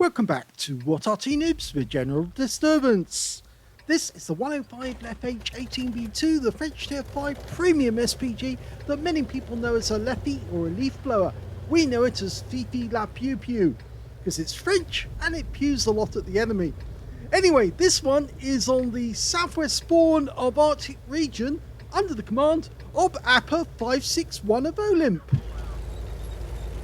Welcome back to What Arty Noobs with General Disturbance. This is the 105 leFH18B2, the French Tier 5 premium SPG that many people know as a leFhy or a leaf blower. We know it as Fifi la Pew Pew, because it's French and it pews a lot at the enemy. Anyway, this one is on the southwest spawn of Arctic Region under the command of Appa561 of OLIMP.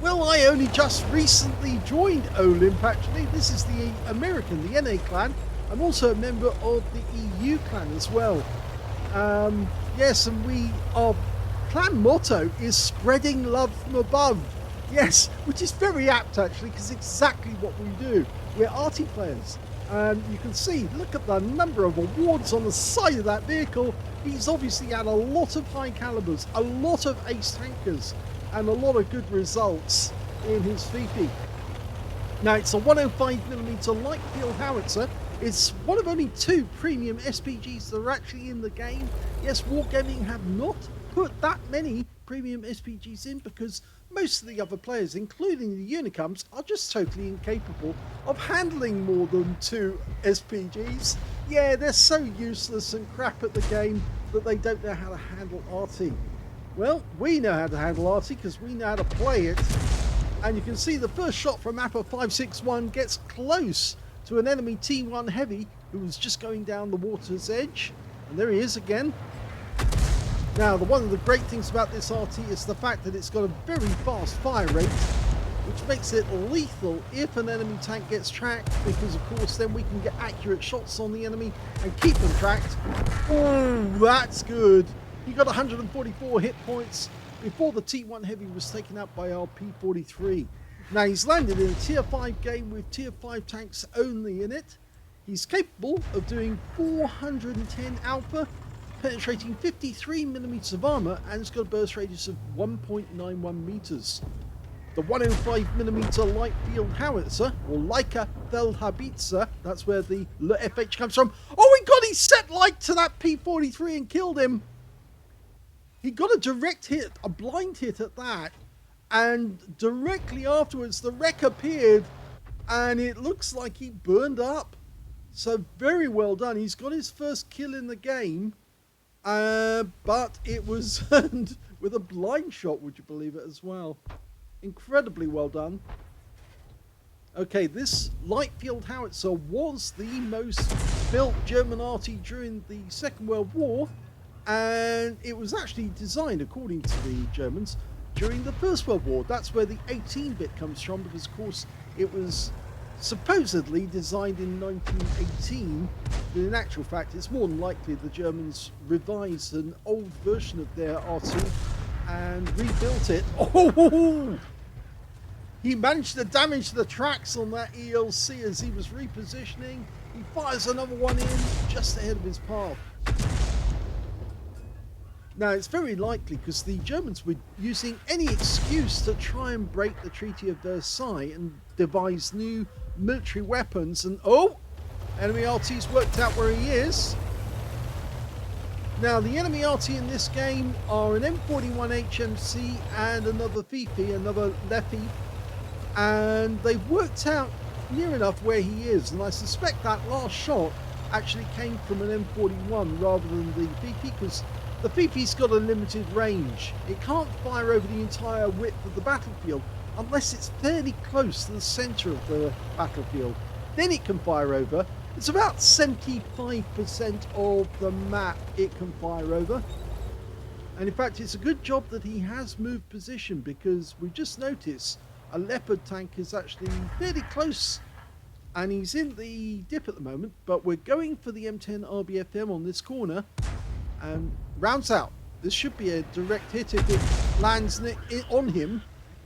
Well, I only just recently joined OLIMP actually. This is the American, the NA clan. I'm also a member of the EU clan as well. Yes, and our clan motto is spreading love from above. Yes, which is very apt actually, because exactly what we do. We're Arty players. And you can see, look at the number of awards on the side of that vehicle. He's obviously had a lot of high calibers, a lot of ace tankers, and a lot of good results in his Fifi. Now it's a 105mm light field howitzer. It's one of only two premium SPGs that are actually in the game. Yes, Wargaming have not put that many premium SPGs in because most of the other players, including the Unicums, are just totally incapable of handling more than two SPGs. Yeah, they're so useless and crap at the game that they don't know how to handle Arty. Well, we know how to handle Arty because we know how to play it. And you can see the first shot from Appa561 gets close to an enemy T1 heavy who was just going down the water's edge. And there he is again. Now, one of the great things about this Arty is the fact that it's got a very fast fire rate, which makes it lethal if an enemy tank gets tracked, because of course then we can get accurate shots on the enemy and keep them tracked. Oh, that's good. He got 144 hit points before the T1 Heavy was taken out by our P43. Now he's landed in a tier 5 game with tier 5 tanks only in it. He's capable of doing 410 alpha, penetrating 53mm of armor, and it's got a burst radius of 1.91 meters. The 105mm light field howitzer, or Leica Feldhaubitze, that's where the leFH comes from. Oh my god, he set light to that P43 and killed him! He got a direct hit, a blind hit at that, and directly afterwards the wreck appeared and it looks like he burned up. So very well done. He's got his first kill in the game, but it was with a blind shot, would you believe it, as well. Incredibly well done. Okay, this light field howitzer was the most built German Arty during the Second World War. And it was actually designed, according to the Germans, during the First World War. That's where the 18-bit comes from, because of course it was supposedly designed in 1918, but in actual fact it's more than likely the Germans revised an old version of their R2 and rebuilt it. Oh! He managed to damage the tracks on that ELC as he was repositioning. He fires another one in just ahead of his path. Now, it's very likely because the Germans were using any excuse to try and break the Treaty of Versailles and devise new military weapons. And, oh, enemy RT's worked out where he is. Now, the enemy RT in this game are an M41 HMC and another Fifi, another leFhy. And they've worked out near enough where he is. And I suspect that last shot actually came from an M41 rather than the Fifi, because the Fifi's got a limited range. It can't fire over the entire width of the battlefield unless it's fairly close to the center of the battlefield. Then it can fire over. It's about 75% of the map it can fire over. And in fact, it's a good job that he has moved position, because we just noticed a Leopard tank is actually fairly close and he's in the dip at the moment, but we're going for the M10 RBFM on this corner. And rounds out. This should be a direct hit if it lands on him.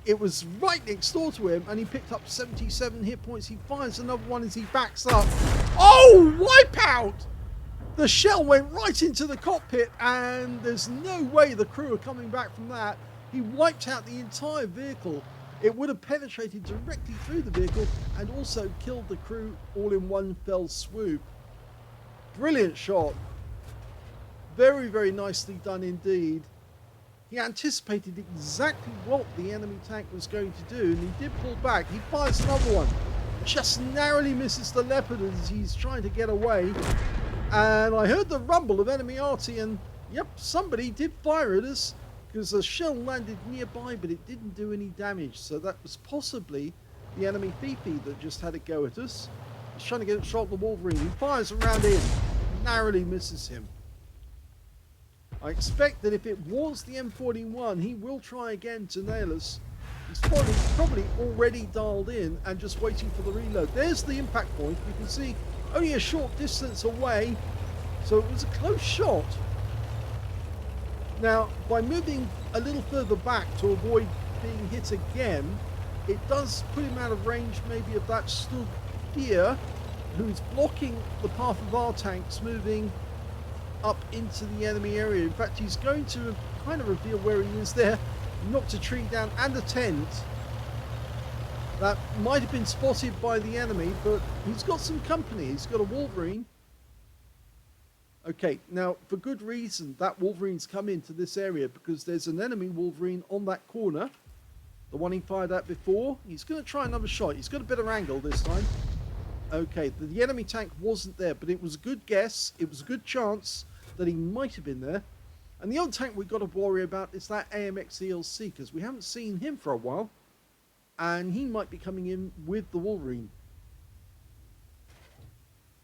It was right next door to him and he picked up 77 hit points. He fires another one as he backs up. Oh, wipeout! The shell went right into the cockpit and there's no way the crew are coming back from that. He wiped out the entire vehicle. It would have penetrated directly through the vehicle and also killed the crew all in one fell swoop. Brilliant shot. Very, very nicely done indeed. He anticipated exactly what the enemy tank was going to do, and he did pull back. He fires another one. just narrowly misses the Leopard as he's trying to get away. And I heard the rumble of enemy Arty, and yep, somebody did fire at us because a shell landed nearby, but it didn't do any damage. So that was possibly the enemy Fifi that just had a go at us. He's trying to get a shot at the Wolverine. He fires around in, narrowly misses him. I expect that if it was the M41, he will try again to nail us. He's probably already dialed in and just waiting for the reload. There's the impact point. You can see only a short distance away, so it was a close shot. Now, by moving a little further back to avoid being hit again, it does put him out of range maybe of that Stug here, who's blocking the path of our tanks moving up into the enemy area. In fact, he's going to kind of reveal where he is there. Knocked a tree down and a tent. That might have been spotted by the enemy, but he's got some company. He's got a Wolverine. Okay, now for good reason that Wolverine's come into this area because there's an enemy Wolverine on that corner. The one he fired at before. He's going to try another shot. He's got a better angle this time. Okay, the enemy tank wasn't there, but it was a good guess. It was a good chance that he might have been there. And the other tank we've got to worry about is that AMX ELC, because we haven't seen him for a while. And he might be coming in with the Wolverine.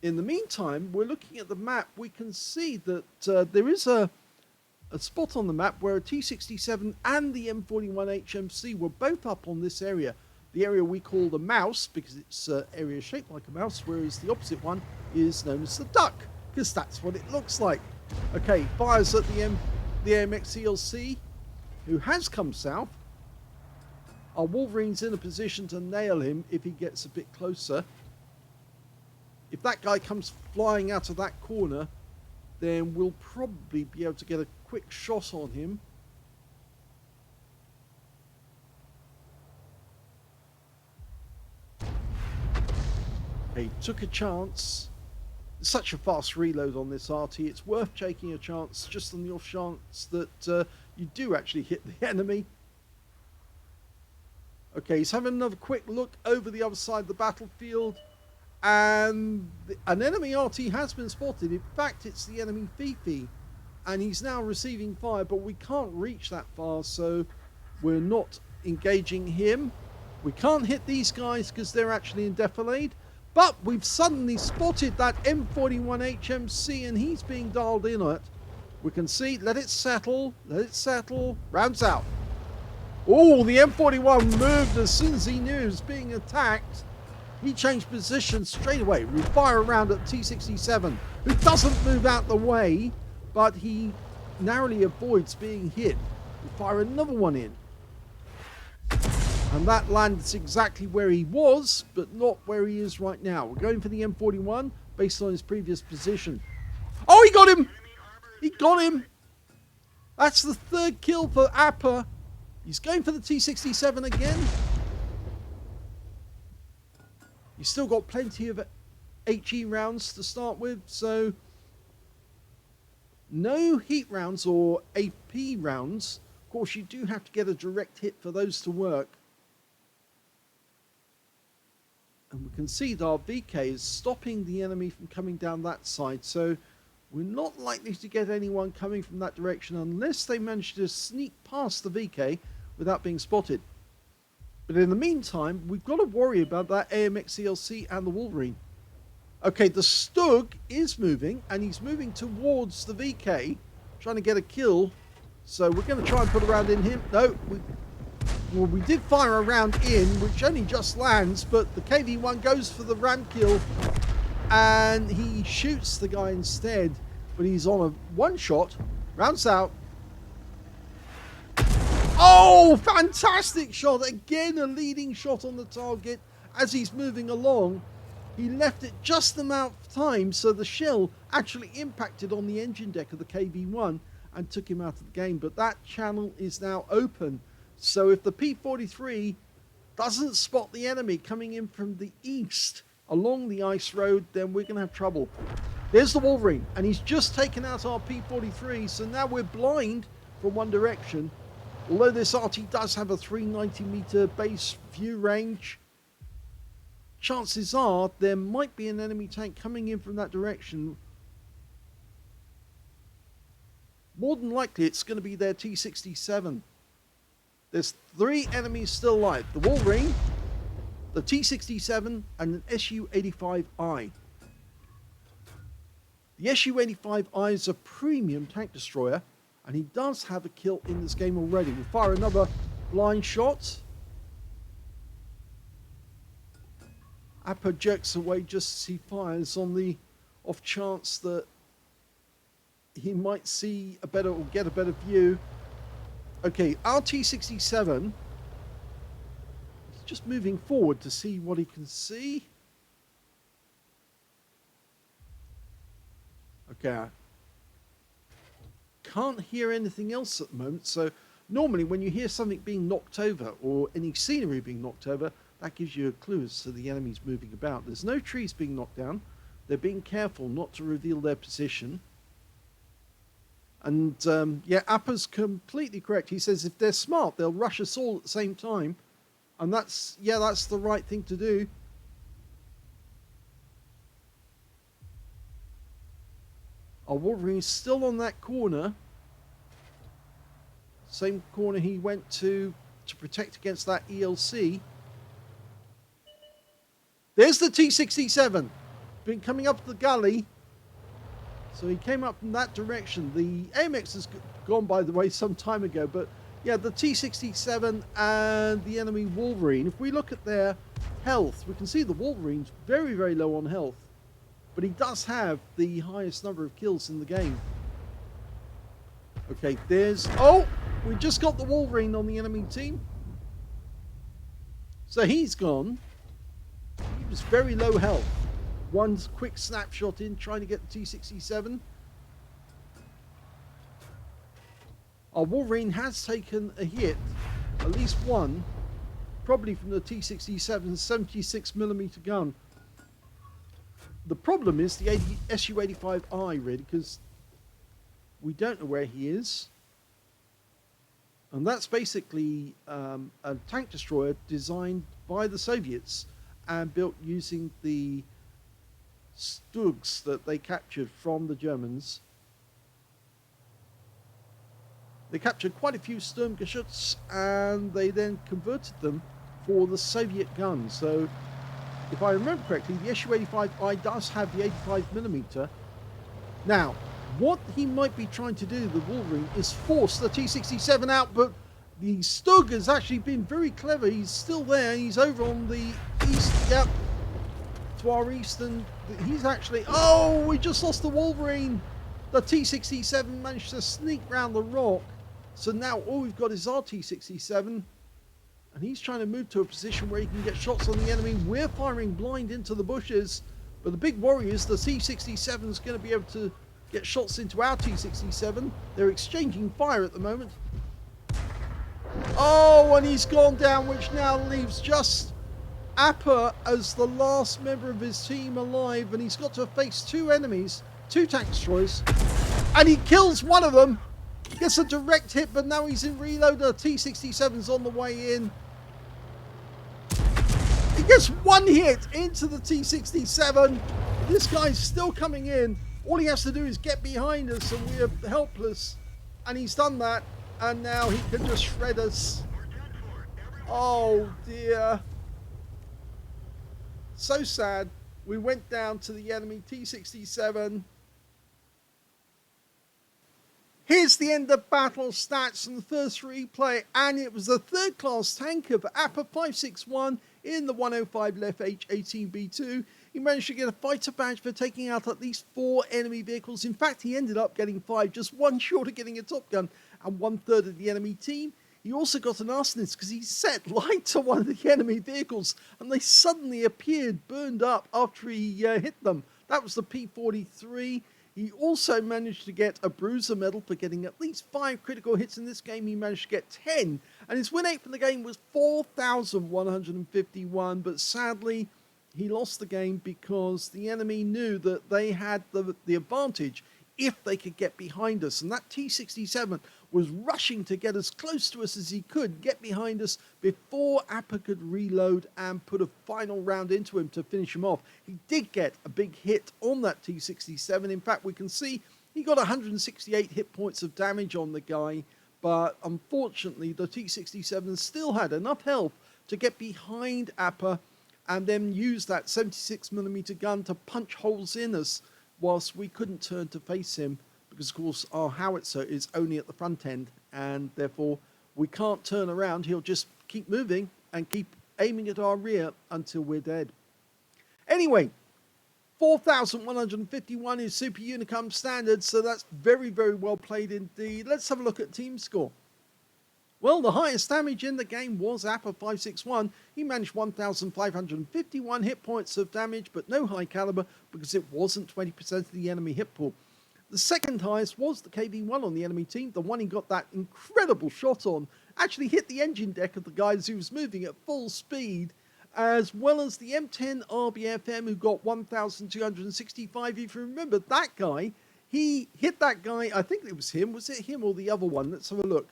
In the meantime, we're looking at the map. We can see that there is a spot on the map where a T-67 and the M41 HMC were both up on this area. The area we call the mouse, because it's an area shaped like a mouse, whereas the opposite one is known as the duck, because that's what it looks like. Okay, fires at the AMX ELC, who has come south. Our Wolverine's in a position to nail him if he gets a bit closer. If that guy comes flying out of that corner, then we'll probably be able to get a quick shot on him. Okay, took a chance. Such a fast reload on this Arty. It's worth taking a chance just on the off chance that you do actually hit the enemy. Okay, he's having another quick look over the other side of the battlefield. And an enemy Arty has been spotted. In fact, it's the enemy Fifi. And he's now receiving fire, but we can't reach that far, so we're not engaging him. We can't hit these guys because they're actually in defilade. But we've suddenly spotted that M41 HMC and he's being dialed in on it. We can see, let it settle, rounds out. Oh, the M41 moved as soon as he knew he was being attacked. He changed position straight away. We fire around at T-67, who doesn't move out the way, but he narrowly avoids being hit. We fire another one in. And that lands exactly where he was, but not where he is right now. We're going for the M41 based on his previous position. Oh, he got him! He got him! That's the third kill for Appa. He's going for the T-67 again. He's still got plenty of HE rounds to start with, so no heat rounds or AP rounds. Of course, you do have to get a direct hit for those to work. And we can see that our VK is stopping the enemy from coming down that side. So we're not likely to get anyone coming from that direction unless they manage to sneak past the VK without being spotted. But in the meantime, we've got to worry about that AMX ELC and the Wolverine. Okay, the Stug is moving, and he's moving towards the VK, trying to get a kill. So we're going to try and put a round in him. No, we did fire a round in, which only just lands, but the KV-1 goes for the ram kill, and he shoots the guy instead, but he's on a one shot, rounds out. Oh, fantastic shot! Again, a leading shot on the target as he's moving along. He left it just the amount of time so the shell actually impacted on the engine deck of the KV-1 and took him out of the game, but that channel is now open. So if the P-43 doesn't spot the enemy coming in from the east along the ice road, then we're going to have trouble. There's the Wolverine, and he's just taken out our P-43, so now we're blind from one direction. Although this Arty does have a 390 meter base view range, chances are there might be an enemy tank coming in from that direction. More than likely, it's going to be their T-67. There's 3 enemies still alive. The Wolverine, the T-67, and an Su-85I. The Su-85I is a premium tank destroyer, and he does have a kill in this game already. We'll fire another blind shot. Appa jerks away just as he fires on the off chance that he might see a better or get a better view. Okay, our T-67 is just moving forward to see what he can see. Okay, I can't hear anything else at the moment. So normally when you hear something being knocked over or any scenery being knocked over, that gives you a clue as to the enemies moving about. There's no trees being knocked down. They're being careful not to reveal their position. And yeah, Appa's completely correct. He says if they're smart, they'll rush us all at the same time. And that's the right thing to do. Our Wolverine's still on that corner. Same corner he went to protect against that ELC. There's the T-67. Been coming up the gully. So he came up from that direction. The AMX has gone, by the way, some time ago. But yeah, the T-67 and the enemy Wolverine. If we look at their health, we can see the Wolverine's very, very low on health. But he does have the highest number of kills in the game. Okay, there's... Oh! We just got the Wolverine on the enemy team. So he's gone. He was very low health. One quick snapshot in, trying to get the T-67. Our Wolverine has taken a hit, at least one, probably from the T-67's 76mm gun. The problem is the Su-85I, really, because we don't know where he is. And that's basically a tank destroyer designed by the Soviets and built using the Stugs that they captured from the Germans. They captured quite a few Sturmgeschütz and they then converted them for the Soviet guns. So if I remember correctly, the Su-85I does have the 85mm. Now, what he might be trying to do, the Wolverine, is force the T-67 out, but the Stug has actually been very clever. He's still there. He's over on the east, yep, to our east, and he's actually... Oh, we just lost the Wolverine. The T-67 managed to sneak round the rock. So now all we've got is our T-67, and he's trying to move to a position where he can get shots on the enemy. We're firing blind into the bushes, but the big worry is the T-67 is going to be able to get shots into our T-67. They're exchanging fire at the moment. Oh, and he's gone down, which now leaves just Appa as the last member of his team alive, and he's got to face 2 enemies, 2 tank destroyers, and he kills one of them. Gets a direct hit, but now he's in reload. The T-67's on the way in. He gets 1 hit into the T-67. This guy's still coming in. All he has to do is get behind us and we're helpless. And he's done that. And now he can just shred us. Oh dear. So sad. We went down to the enemy T-67. Here's the end of battle stats and the first replay, and it was a third-class tanker for Appa561 in the 105 leFH18B2. He managed to get a fighter badge for taking out at least 4 enemy vehicles. In fact, he ended up getting 5, just 1 short of getting a Top Gun and 1/3 of the enemy team. He also got an arsonist because he set light to one of the enemy vehicles and they suddenly appeared burned up after he hit them. That was the P-43. He also managed to get a bruiser medal for getting at least 5 critical hits in this game. He managed to get 10. And his win rate from the game was 4,151. But sadly, he lost the game because the enemy knew that they had the advantage if they could get behind us. And that T67 was rushing to get as close to us as he could, get behind us before Appa could reload and put a final round into him to finish him off. He did get a big hit on that T67. In fact, we can see he got 168 hit points of damage on the guy, but unfortunately the T67 still had enough health to get behind Appa and then use that 76mm gun to punch holes in us whilst we couldn't turn to face him, because of course our howitzer is only at the front end and therefore we can't turn around. He'll just keep moving and keep aiming at our rear until we're dead. Anyway, 4,151 is Super Unicum standard, so that's very, very well played indeed. Let's have a look at team score. Well, the highest damage in the game was Appa561. He managed 1,551 hit points of damage, but no high caliber because it wasn't 20% of the enemy hit pool. The second highest was the KV1 on the enemy team. The one he got that incredible shot on actually hit the engine deck of the guy as he was moving at full speed, as well as the M10 RBFM who got 1,265. If you remember that guy, he hit that guy, I think it was him. Was it him or the other one? Let's have a look.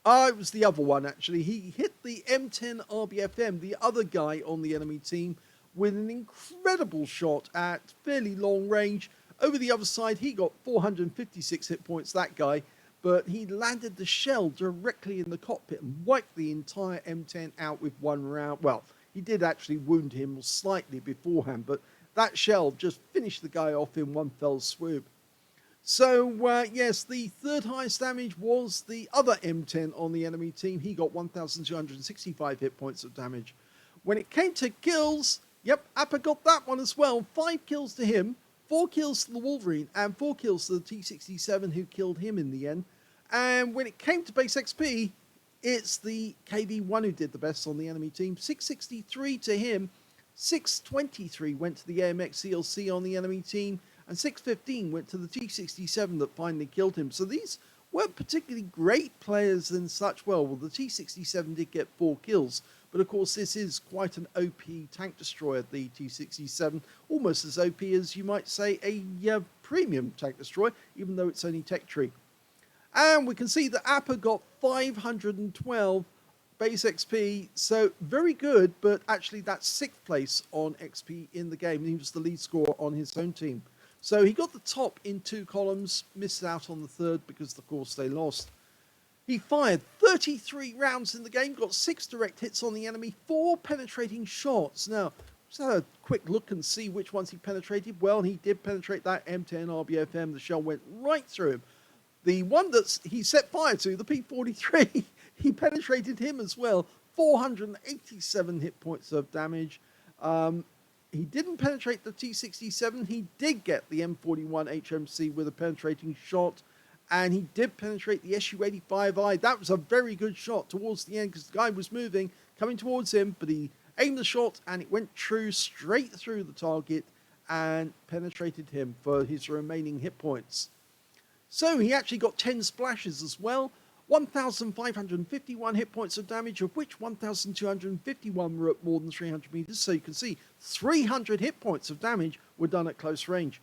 It was the other one actually. He hit the M10 RBFM, the other guy on the enemy team, with an incredible shot at fairly long range. Over the other side, he got 456 hit points, that guy, but he landed the shell directly in the cockpit and wiped the entire M10 out with one round. Well, he did actually wound him slightly beforehand, but that shell just finished the guy off in one fell swoop. So, yes, the third highest damage was the other M10 on the enemy team. He got 1,265 hit points of damage. When it came to kills, yep, Appa got that one as well. 5 kills to him, 4 kills to the Wolverine, and 4 kills to the T67 who killed him in the end. And when it came to base XP, it's the KV1 who did the best on the enemy team. 663 to him, 623 went to the AMX CLC on the enemy team, and 615 went to the T67 that finally killed him. So these weren't particularly great players and such. Well, the T67 did get 4 kills, but of course this is quite an OP tank destroyer, the T67, almost as OP as you might say a premium tank destroyer, even though it's only tech tree. And we can see that Appa got 512 base XP, so very good, but actually that's 6th place on XP in the game. He was the lead scorer on his own team. So he got the top in 2 columns, missed out on the third because of course they lost. He fired 33 rounds in the game, got 6 direct hits on the enemy, 4 penetrating shots. Now, let's have a quick look and see which ones he penetrated. Well, he did penetrate that M10 RBFM. The shell went right through him. The one that he set fire to, the P43, he penetrated him as well. 487 hit points of damage. He didn't penetrate the T67. He did get the M41 HMC with a penetrating shot. And he did penetrate the SU-85I. That was a very good shot towards the end because the guy was moving, coming towards him. But he aimed the shot and it went true straight through the target and penetrated him for his remaining hit points. So he actually got 10 splashes as well. 1,551 hit points of damage, of which 1,251 were at more than 300 meters. So you can see 300 hit points of damage were done at close range.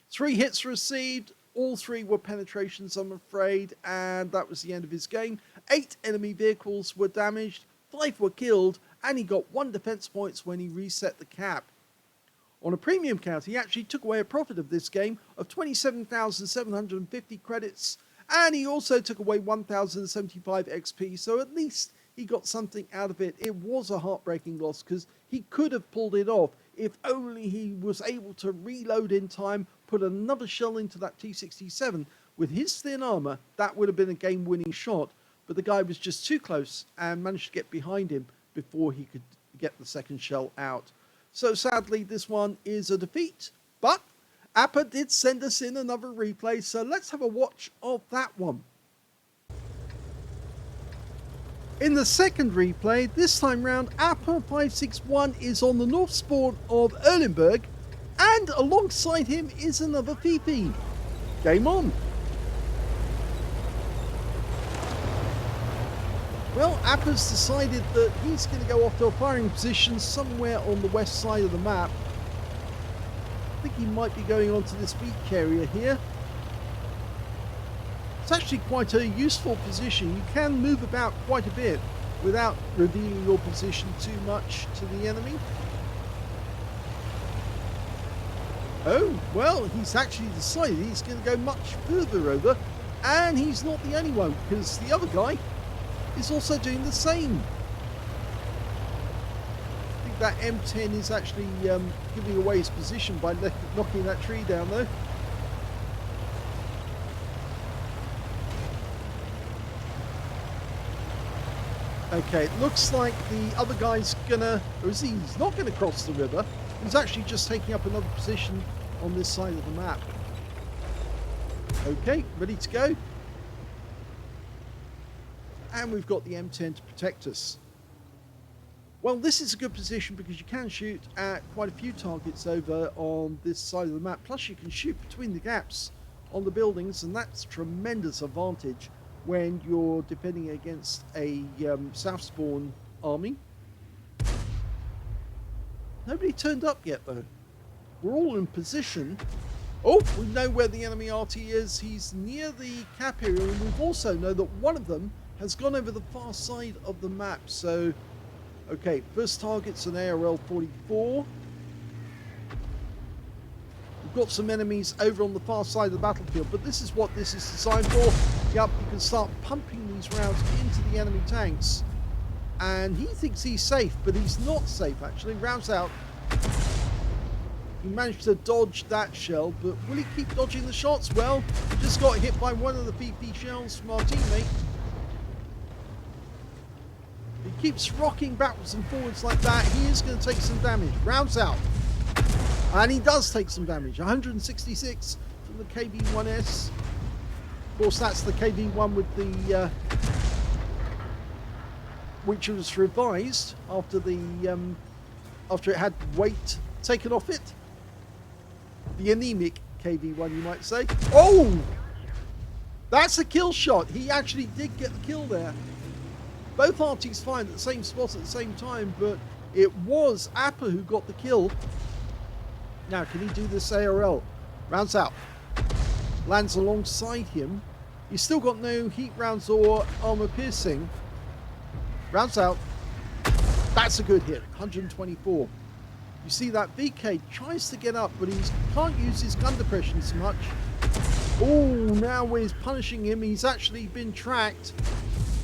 3 hits received, all 3 were penetrations, I'm afraid, and that was the end of his game. 8 enemy vehicles were damaged, 5 were killed, and he got 1 defense points when he reset the cap. On a premium count, he actually took away a profit of this game of 27,750 credits, and he also took away 1,075 XP, so at least he got something out of it. It was a heartbreaking loss because he could have pulled it off if only he was able to reload in time, put another shell into that T67. With his thin armor, that would have been a game-winning shot, but the guy was just too close and managed to get behind him before he could get the second shell out. So sadly, this one is a defeat, but Appa did send us in another replay, so let's have a watch of that one. In the second replay, this time round, Appa561 is on the north spawn of Erlenberg, and alongside him is another Fifi. Game on. Well, Appa's decided that he's going to go off to a firing position somewhere on the west side of the map. I think he might be going onto this beach area here. It's actually quite a useful position. You can move about quite a bit without revealing your position too much to the enemy. Oh, well, he's actually decided he's going to go much further over, and he's not the only one, because the other guy is also doing the same. I think that M10 is actually giving away his position by knocking that tree down, though. Okay, it looks like the other guy's gonna, or is he? He's not gonna cross the river. He's actually just taking up another position on this side of the map. Okay, ready to go. And we've got the M10 to protect us. Well, this is a good position because you can shoot at quite a few targets over on this side of the map. Plus you can shoot between the gaps on the buildings, and that's a tremendous advantage when you're defending against a south spawn army. Nobody turned up yet though. We're all in position. Oh, we know where the enemy Arty is. He's near the cap area, and we've also know that one of them has gone over the far side of the map. So, okay, first target's an ARL-44. We've got some enemies over on the far side of the battlefield, but this is what this is designed for. Yep, you can start pumping these rounds into the enemy tanks. And he thinks he's safe, but he's not safe actually. Rounds out. He managed to dodge that shell, but will he keep dodging the shots? Well, he just got hit by one of the PP shells from our teammate. He keeps rocking backwards and forwards like that. He is going to take some damage. Rounds out. And he does take some damage. 166 from the KV-1S. Of course, that's the KV-1 with the... which was revised after the... after it had weight taken off it. The anemic KV-1, you might say. Oh! That's a kill shot. He actually did get the kill there. Both Artys fired at the same spot at the same time, but it was Appa who got the kill. Now, can he do this ARL? Rounds out. Lands alongside him. He's still got no heat rounds or armor piercing. Rounds out. That's a good hit. 124. You see that VK tries to get up, but he can't use his gun depression so much. Oh, now we're punishing him. He's actually been tracked.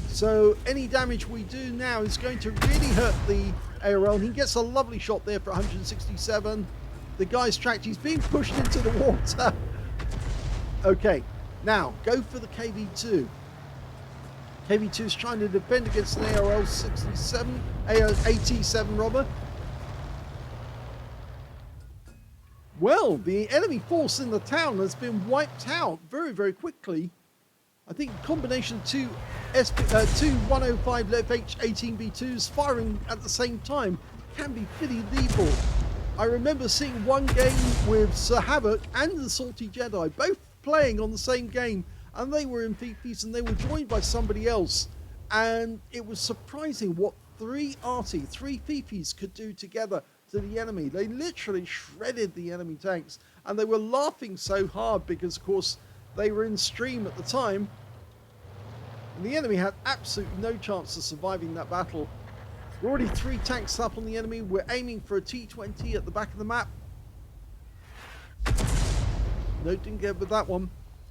So any damage we do now is going to really hurt the ARL. He gets a lovely shot there for 167. The guy's tracked. He's being pushed into the water. Okay, now go for the KV-2. KV-2 is trying to defend against an ARL-67, AT-7 robber. Well, the enemy force in the town has been wiped out very, very quickly. I think combination two 105 leFH18B2s firing at the same time can be pretty lethal. I remember seeing one game with Sir Havoc and the Salty Jedi both playing on the same game, and they were in Fifis and they were joined by somebody else, and it was surprising what three Fifis could do together to the enemy. They literally shredded the enemy tanks, and they were laughing so hard because of course they were in stream at the time, and the enemy had absolutely no chance of surviving that battle. We're already 3 tanks up on the enemy. We're aiming for a T20 at the back of the map. No, didn't get with that one.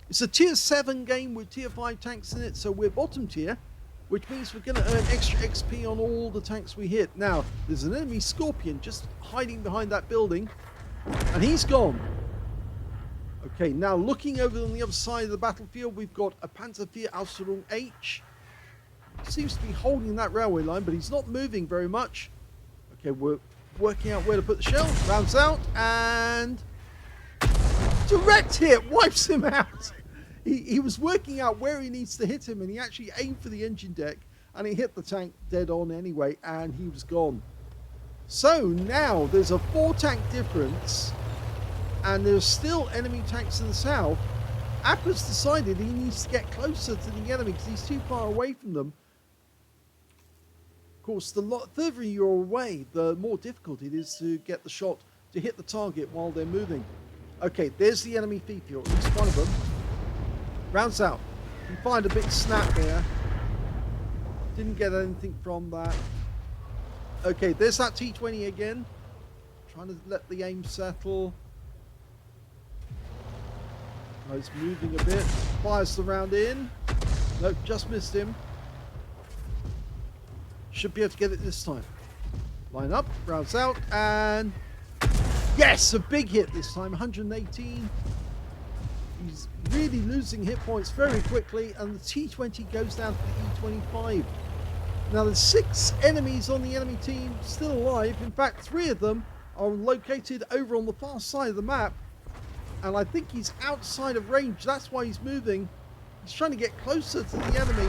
It's a tier 7 game with tier 5 tanks in it, so we're bottom tier, which means we're going to earn extra XP on all the tanks we hit. Now, there's an enemy Scorpion just hiding behind that building, and he's gone. Okay, now looking over on the other side of the battlefield, we've got a Panzer IV Ausführung H. Seems to be holding that railway line, but he's not moving very much. Okay, we're working out where to put the shell. Rounds out, and direct hit wipes him out. He was working out where he needs to hit him, and he actually aimed for the engine deck, and he hit the tank dead on anyway, and he was gone. So now there's a 4 tank difference, and there's still enemy tanks in the south. Appa's decided he needs to get closer to the enemy because he's too far away from them. Of course, the further you're away, the more difficult it is to get the shot to hit the target while they're moving. Okay, there's the enemy Fifi, or at least one of them. Rounds out. He fired a big snap there. Didn't get anything from that. Okay, there's that T20 again. Trying to let the aim settle. Oh, it's moving a bit. Fires the round in. Nope, just missed him. Should be able to get it this time. Line up, rounds out, and yes, a big hit this time, 118. He's really losing hit points very quickly, and the T20 goes down to the E25. Now there's 6 enemies on the enemy team still alive. In fact, 3 of them are located over on the far side of the map, and I think he's outside of range. That's why he's moving. He's trying to get closer to the enemy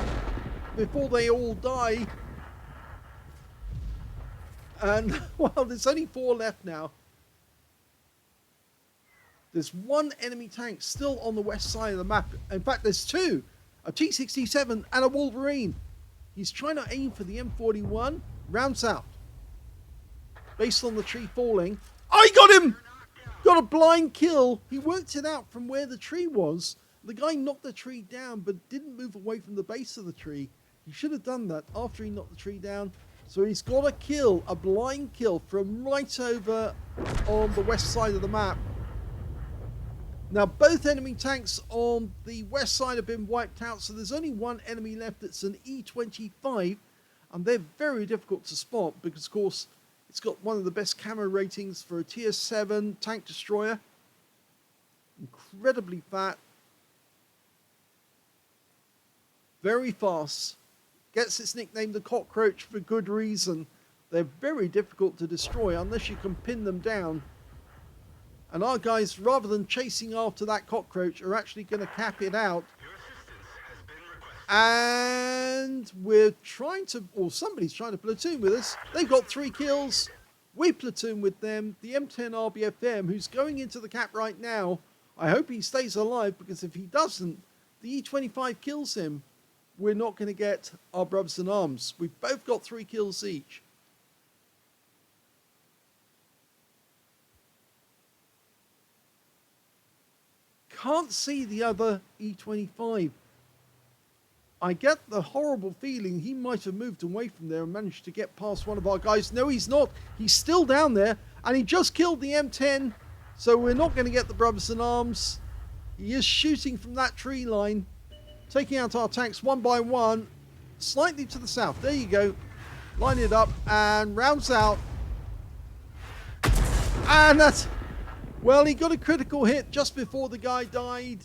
before they all die. And, well, there's only 4 left now. There's 1 enemy tank still on the west side of the map. In fact, there's 2. A T67 and a Wolverine. He's trying to aim for the M41. Rounds out. Based on the tree falling. Oh, he got him! Got a blind kill. He worked it out from where the tree was. The guy knocked the tree down, but didn't move away from the base of the tree. He should have done that after he knocked the tree down. So he's got a kill, a blind kill from right over on the west side of the map. Now both enemy tanks on the west side have been wiped out, so there's only 1 enemy left. It's an E25, and they're very difficult to spot because, of course, it's got one of the best camo ratings for a tier 7 tank destroyer. Incredibly fat. Very fast. Gets its nickname the Cockroach for good reason. They're very difficult to destroy unless you can pin them down. And our guys, rather than chasing after that cockroach, are actually going to cap it out. And we're trying to, or somebody's trying to platoon with us. They've got 3 kills. We platoon with them. The M10 RBFM, who's going into the cap right now. I hope he stays alive, because if he doesn't, the E25 kills him. We're not going to get our brothers in arms. We've both got 3 kills each. Can't see the other E25. I get the horrible feeling he might have moved away from there and managed to get past one of our guys. No, he's not. He's still down there, and he just killed the M10. So we're not going to get the brothers in arms. He is shooting from that tree line, taking out our tanks one by one, slightly to the south. There you go. Line it up and rounds out. And that's... well, he got a critical hit just before the guy died.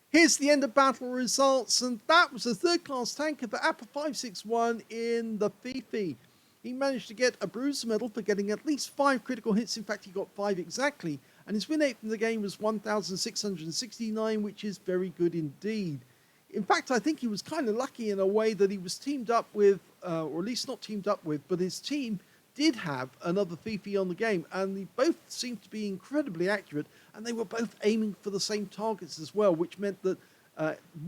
Here's the end of battle results, and that was a 3rd class tanker for Appa561 in the Fifi. He managed to get a bruiser medal for getting at least 5 critical hits. In fact, he got 5 exactly. And his win rate in the game was 1,669, which is very good indeed. In fact, I think he was kind of lucky in a way that he was teamed up with, or at least not teamed up with, but his team did have another Fifi on the game, and they both seemed to be incredibly accurate, and they were both aiming for the same targets as well, which meant that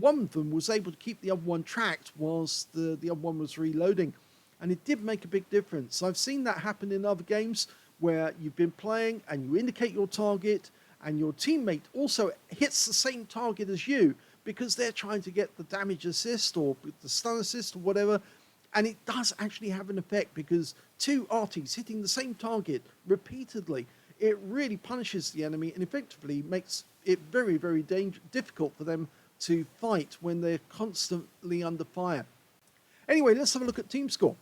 one of them was able to keep the other one tracked whilst the other one was reloading. And it did make a big difference. I've seen that happen in other games where you've been playing and you indicate your target and your teammate also hits the same target as you because they're trying to get the damage assist or the stun assist or whatever. And it does actually have an effect because 2 Artys hitting the same target repeatedly, it really punishes the enemy and effectively makes it very, very difficult for them to fight when they're constantly under fire. Anyway, let's have a look at team score.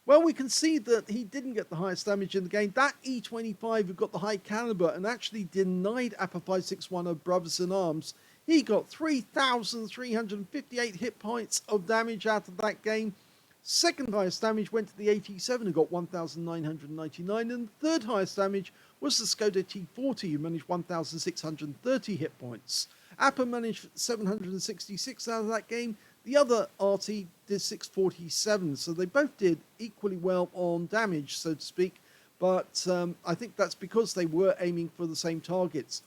Well, we can see that he didn't get the highest damage in the game. That E25 who got the high caliber and actually denied Appa561 of brothers in arms. He got 3,358 hit points of damage out of that game. Second highest damage went to the 87 who got 1,999, and the 3rd highest damage was the Skoda T40 who managed 1,630 hit points. Appa managed 766 out of that game. The other Arty did 647, so they both did equally well on damage, so to speak, but I think that's because they were aiming for the same targets.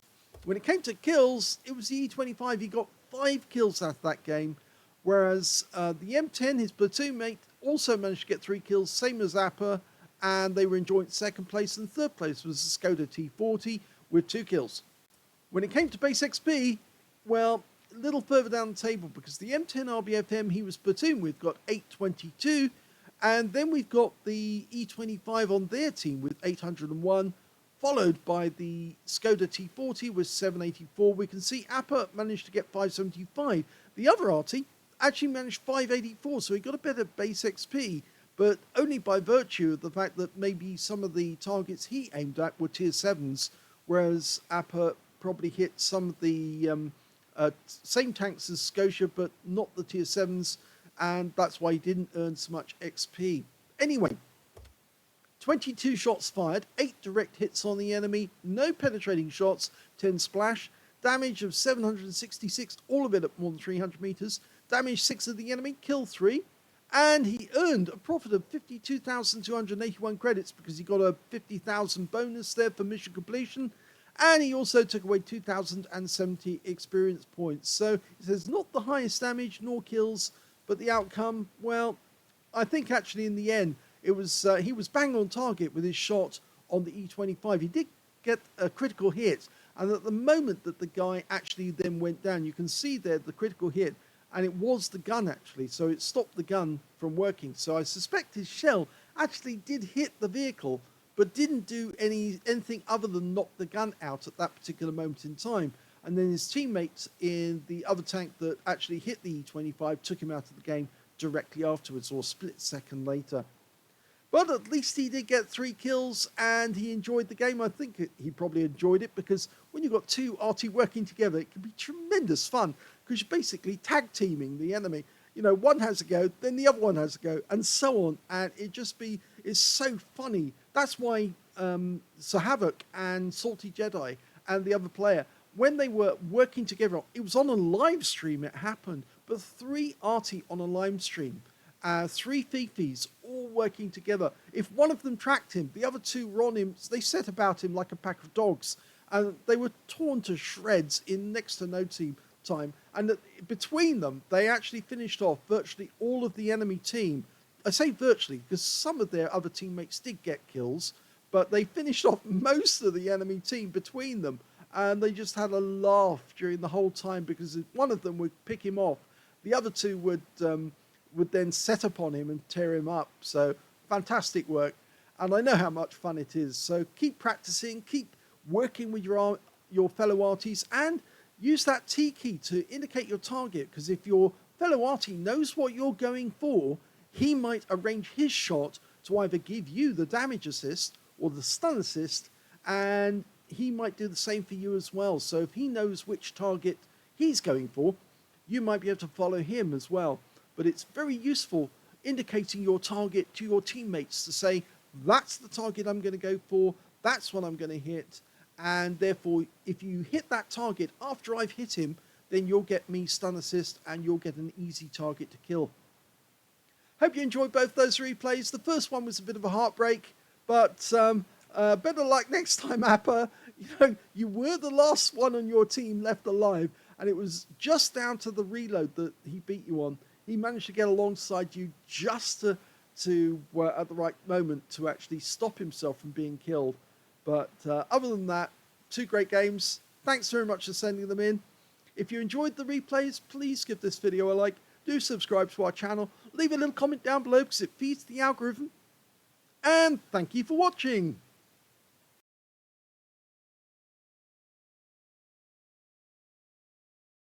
When it came to kills, it was the E25. He got 5 kills out of that game, whereas the M10, his platoon mate, also managed to get 3 kills, same as Appa, and they were in joint 2nd place, and 3rd place was the Skoda T40 with 2 kills. When it came to base XP, well, a little further down the table, because the M10 RBFM he was platooned with got 822, and then we've got the E25 on their team with 801, followed by the Skoda T40 with 784. We can see Appa managed to get 575. The other Arty actually managed 584, so he got a better base XP, but only by virtue of the fact that maybe some of the targets he aimed at were tier 7s, whereas Appa probably hit some of the same tanks as Scotia, but not the tier 7s, and that's why he didn't earn so much XP. Anyway, 22 shots fired, 8 direct hits on the enemy, no penetrating shots, 10 splash, damage of 766, all of it at more than 300 meters, damage 6 of the enemy, kill 3, and he earned a profit of 52,281 credits because he got a 50,000 bonus there for mission completion, and he also took away 2,070 experience points. So it says not the highest damage nor kills, but the outcome, well, I think actually in the end, it was he was bang on target with his shot on the E25. He did get a critical hit, and at the moment that the guy actually then went down, you can see there the critical hit, and it was the gun actually, so it stopped the gun from working. So I suspect his shell actually did hit the vehicle, but didn't do anything other than knock the gun out at that particular moment in time. And then his teammates in the other tank that actually hit the E25 took him out of the game directly afterwards, or a split second later. But at least he did get 3 kills, and he enjoyed the game. I think he probably enjoyed it, because when you've got 2 Arty working together, it can be tremendous fun, because you're basically tag teaming the enemy. You know, one has a go, then the other one has a go, and so on. And it's so funny. That's why Sir Havoc and Salty Jedi and the other player, when they were working together, it was on a live stream it happened, but 3 Arty on a live stream, 3 Fifis all working together. If one of them tracked him, the other 2 were on him. They set about him like a pack of dogs, and they were torn to shreds in next to no time. And between them, they actually finished off virtually all of the enemy team. I say virtually because some of their other teammates did get kills, but they finished off most of the enemy team between them, and they just had a laugh during the whole time, because one of them would pick him off, the other 2 would then set upon him and tear him up. So fantastic work, and I know how much fun it is. So keep practicing, keep working with your fellow Arties, and use that T key to indicate your target, because if your fellow Arty knows what you're going for, he might arrange his shot to either give you the damage assist or the stun assist, and he might do the same for you as well. So if he knows which target he's going for, you might be able to follow him as well. But it's very useful indicating your target to your teammates to say, that's the target I'm going to go for, that's what I'm going to hit, and therefore if you hit that target after I've hit him, then you'll get me stun assist and you'll get an easy target to kill. Hope you enjoyed both those replays. The first one was a bit of a heartbreak, but better luck next time, Appa. You know, you were the last one on your team left alive, and it was just down to the reload that he beat you on. He managed to get alongside you just to at the right moment to actually stop himself from being killed. But other than that, 2 great games. Thanks very much for sending them in. If you enjoyed the replays, please give this video a like. Do subscribe to our channel. Leave a little comment down below because it feeds the algorithm. And thank you for watching.